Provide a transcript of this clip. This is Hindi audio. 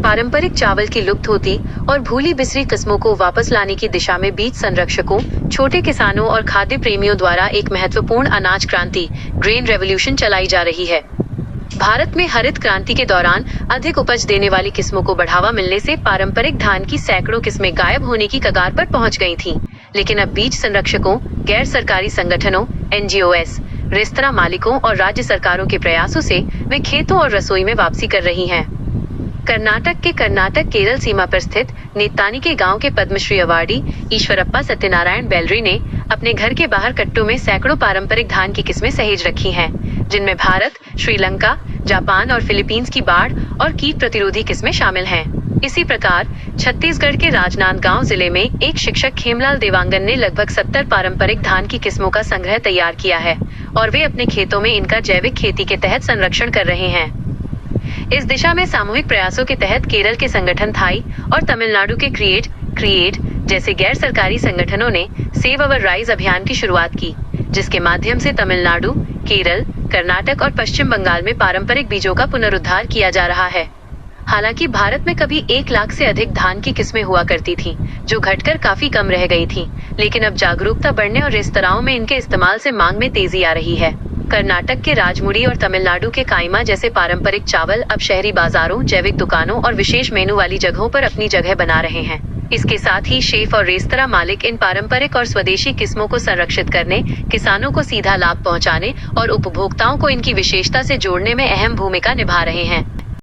पारंपरिक चावल की लुप्त होती और भूली बिसरी किस्मों को वापस लाने की दिशा में बीज संरक्षकों, छोटे किसानों और खाद्य प्रेमियों द्वारा एक महत्वपूर्ण अनाज क्रांति ग्रेन रेवोल्यूशन चलाई जा रही है। भारत में हरित क्रांति के दौरान अधिक उपज देने वाली किस्मों को बढ़ावा मिलने से पारंपरिक धान की सैकड़ों किस्में गायब होने की कगार पर पहुंच गई थीं। लेकिन अब बीज संरक्षकों, गैर सरकारी संगठनों, NGOs, रेस्तरां मालिकों और राज्य सरकारों के प्रयासों से वे खेतों और रसोई में वापसी कर रही हैं। कर्नाटक केरल सीमा पर स्थित नेतानी के गांव के पद्मश्री अवार्डी ईश्वरप्पा सत्यनारायण बेलरी ने अपने घर के बाहर कट्टों में सैकड़ों पारंपरिक धान की किस्में सहेज रखी हैं, जिनमें भारत, श्रीलंका, जापान और फिलीपींस की बाढ़ और कीट प्रतिरोधी किस्में शामिल हैं। इसी प्रकार छत्तीसगढ़ के राजनांदगांव जिले में एक शिक्षक खेमलाल देवांगन ने लगभग 70 पारंपरिक धान की किस्मों का संग्रह तैयार किया है और वे अपने खेतों में इनका जैविक खेती के तहत संरक्षण कर रहे हैं। इस दिशा में सामूहिक प्रयासों के तहत केरल के संगठन थाई और तमिलनाडु के क्रिएट जैसे गैर सरकारी संगठनों ने सेव अवर राइस अभियान की शुरुआत की, जिसके माध्यम से तमिलनाडु, केरल, कर्नाटक और पश्चिम बंगाल में पारंपरिक बीजों का पुनरुद्धार किया जा रहा है। हालांकि भारत में कभी 1 लाख से अधिक धान की किस्में हुआ करती थीं, जो घटकर काफी कम रह गई थीं, लेकिन अब जागरूकता बढ़ने और रेस्तराओं में इनके इस्तेमाल से मांग में तेजी आ रही है। कर्नाटक के राजमुड़ी और तमिलनाडु के काइमा जैसे पारंपरिक चावल अब शहरी बाजारों, जैविक दुकानों और विशेष मेनू वाली जगहों पर अपनी जगह बना रहे हैं। इसके साथ ही शेफ और रेस्तरां मालिक इन पारंपरिक और स्वदेशी किस्मों को संरक्षित करने, किसानों को सीधा लाभ पहुंचाने और उपभोक्ताओं को इनकी विशेषता से जोड़ने में अहम भूमिका निभा रहे हैं।